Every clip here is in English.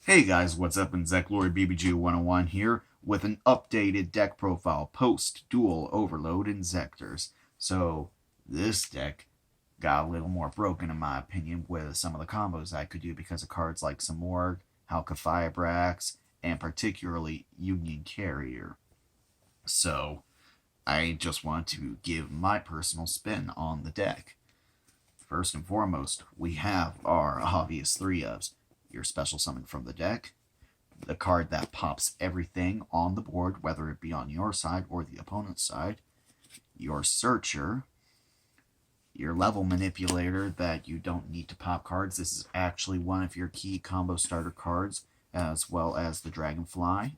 Hey guys, what's up? Inzeklord BBG 101 here with an updated deck profile post dual overload Inzektors. So this deck got a little more broken in my opinion with some of the combos I could do because of cards like Samorg, Halka and particularly Union Carrier. So I just want to give my personal spin on the deck. First and foremost, we have our obvious three ofs. Your special summon from the deck, the card that pops everything on the board, whether it be on your side or the opponent's side, your searcher, your level manipulator that you don't need to pop cards. This is actually one of your key combo starter cards, as well as the Dragonfly.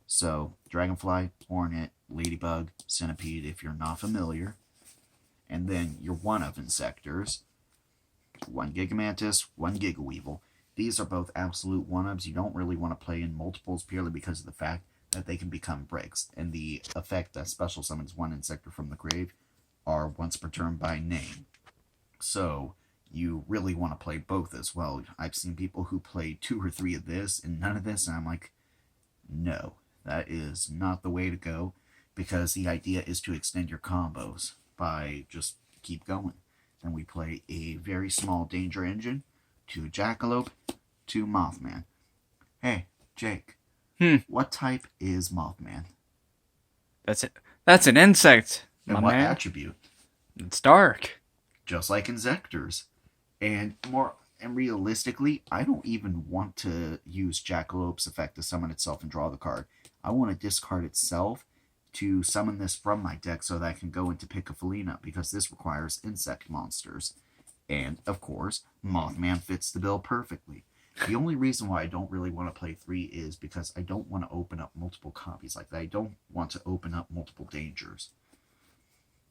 So, Dragonfly, Hornet, Ladybug, Centipede, if you're not familiar. And then your one of Inzektors, one Gigamantis, one Gigaweevil. These are both absolute one-ups. You don't really want to play in multiples purely because of the fact that they can become breaks. And the effect that special summons one Inzektor from the grave are once per turn by name. So you really want to play both as well. I've seen people who play 2 or 3 of this and none of this, and I'm like, no, that is not the way to go, because the idea is to extend your combos by just keep going. Then we play a very small danger engine, 2 Jackalope, 2 Mothman. Hey, Jake. What type is Mothman? That's it. That's an insect, And what attribute? It's dark. Just like Inzektors. And realistically, I don't even want to use Jackalope's effect to summon itself and draw the card. I want to discard itself to summon this from my deck so that I can go into Picafolina, because this requires insect monsters. And, of course, Mothman fits the bill perfectly. The only reason why I don't really want to play 3 is because I don't want to open up multiple copies like that. I don't want to open up multiple dangers.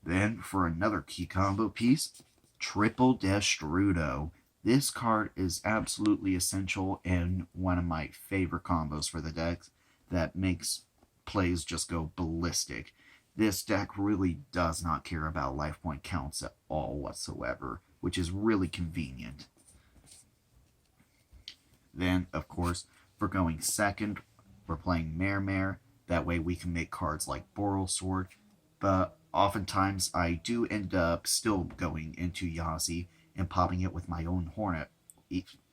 Then, for another key combo piece, Triple Destrudo. This card is absolutely essential and one of my favorite combos for the decks that makes plays just go ballistic. This deck really does not care about life point counts at all whatsoever, which is really convenient. Then, of course, for going second, we're playing Mare. That way we can make cards like Boral Sword, but oftentimes I do end up still going into Yazi and popping it with my own Hornet,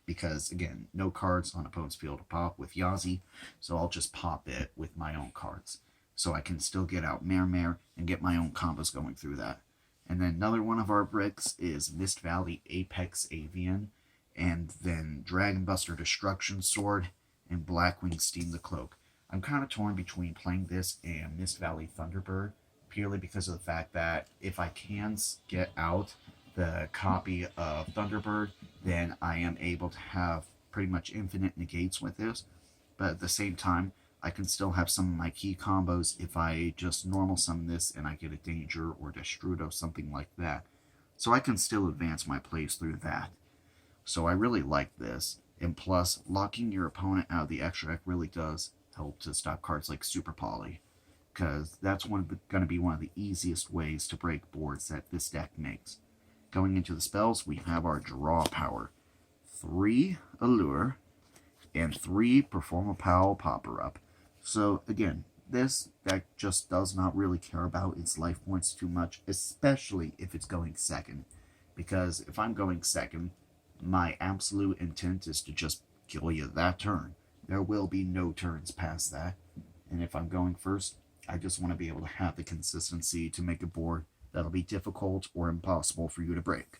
because, again, no cards on opponent's field to pop with Yazi, so I'll just pop it with my own cards. So I can still get out Mare and get my own combos going through that. And then another one of our bricks is Mist Valley Apex Avian, and then Dragon Buster Destruction Sword, and Blackwing Steam the Cloak. I'm kind of torn between playing this and Mist Valley Thunderbird, purely because of the fact that if I can get out the copy of Thunderbird, then I am able to have pretty much infinite negates with this. But at the same time, I can still have some of my key combos if I just normal summon this and I get a Danger or Destrudo, something like that. So I can still advance my plays through that. So I really like this. And plus, locking your opponent out of the extra deck really does help to stop cards like Super Poly, because that's going to be one of the easiest ways to break boards that this deck makes. Going into the spells, we have our Draw Power. 3 Allure and 3 Perform a Pow Popper Up. So again, this deck just does not really care about its life points too much, especially if it's going second. Because if I'm going second, my absolute intent is to just kill you that turn. There will be no turns past that. And if I'm going first, I just want to be able to have the consistency to make a board that'll be difficult or impossible for you to break.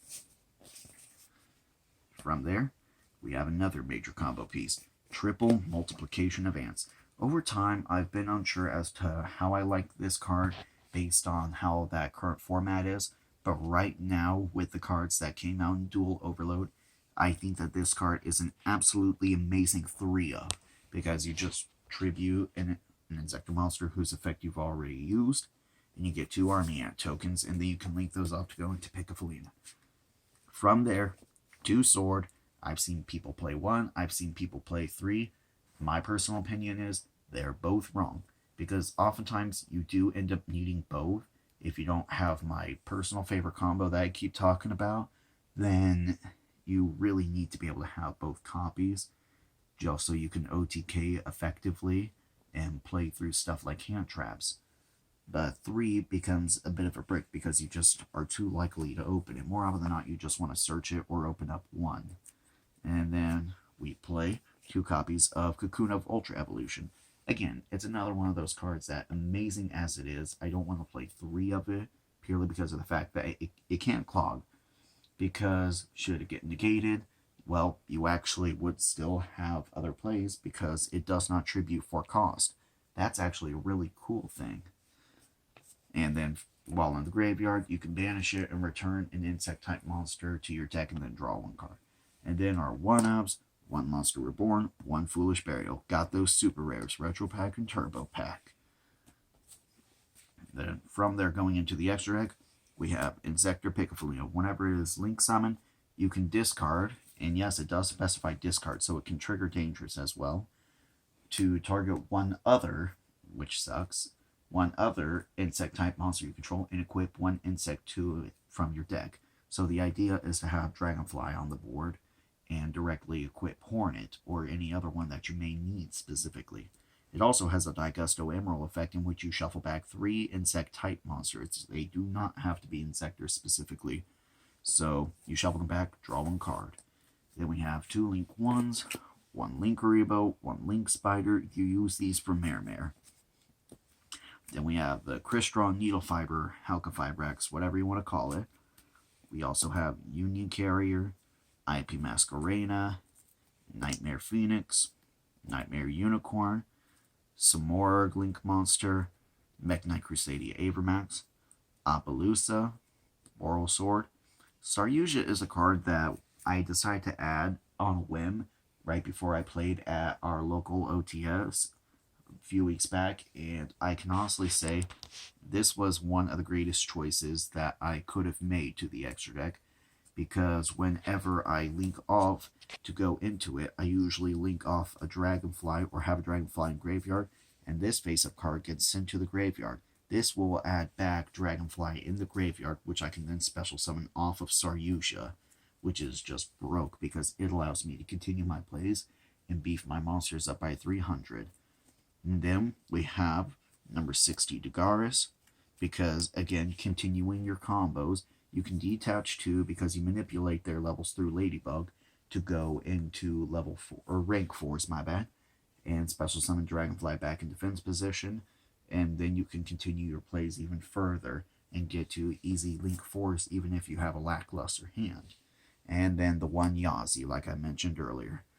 From there, we have another major combo piece, Triple Multiplication of Ants. Over time, I've been unsure as to how I like this card based on how that current format is, but right now, with the cards that came out in Dual Overload, I think that this card is an absolutely amazing 3-of, because you just tribute an Inzektor monster whose effect you've already used, and you get 2 Army Ant tokens, and then you can link those up to go into Picafolina. From there, 2 Sword. I've seen people play 1, I've seen people play 3. My personal opinion is they're both wrong, because oftentimes you do end up needing both. If you don't have my personal favorite combo that I keep talking about, then you really need to be able to have both copies. just so you can OTK effectively and play through stuff like hand traps. But 3 becomes a bit of a brick because you just are too likely to open it. More often than not, you just want to search it or open up 1. And then we play 2 copies of Cocoon of Ultra Evolution. Again, it's another one of those cards that, amazing as it is, I don't want to play 3 of it purely because of the fact that it can't clog. Because should it get negated, well, you actually would still have other plays because it does not tribute for cost. That's actually a really cool thing. And then, while in the graveyard, you can banish it and return an insect-type monster to your deck and then draw 1 card. And then our 1-ups, 1 Monster Reborn, 1 Foolish Burial. Got those super rares, Retro Pack and Turbo Pack. Then from there, going into the extra deck, we have Inzeklord Picafolino. Whenever it is Link Summon, you can discard, and yes, it does specify discard, so it can trigger Dangerous as well, to target 1 other, which sucks, 1 other insect-type monster you control, and equip 1 insect to it from your deck. So the idea is to have Dragonfly on the board and directly equip Hornet or any other one that you may need specifically. It also has a Digusto Emerald effect in which you shuffle back 3 insect-type monsters. They do not have to be Inzektors specifically. So you shuffle them back, draw 1 card. Then we have 2 Link 1s, 1 Link Rebo, 1 Link Spider. You use these for Mare. Then we have the Crystron Needle Fiber, Halka whatever you want to call it. We also have Union Carrier, IP Masquerena, Nightmare Phoenix, Nightmare Unicorn, Samorg Link Monster, Mech Knight Crusadia Avermax, Appaloosa, Boral Sword. Saryuja is a card that I decided to add on a whim right before I played at our local OTS a few weeks back, and I can honestly say this was one of the greatest choices that I could have made to the extra deck, because whenever I link off to go into it, I usually link off a Dragonfly or have a Dragonfly in graveyard, and this face-up card gets sent to the graveyard. This will add back Dragonfly in the graveyard, which I can then special summon off of Saryuja, which is just broke because it allows me to continue my plays and beef my monsters up by 300. And then we have number 60 Dagaris, because again, continuing your combos, you can detach 2 because you manipulate their levels through Ladybug to go into level 4, or rank 4s, my bad, and special summon Dragonfly back in defense position, and then you can continue your plays even further and get to easy Link 4s even if you have a lackluster hand. And then the 1 Yazi, like I mentioned earlier.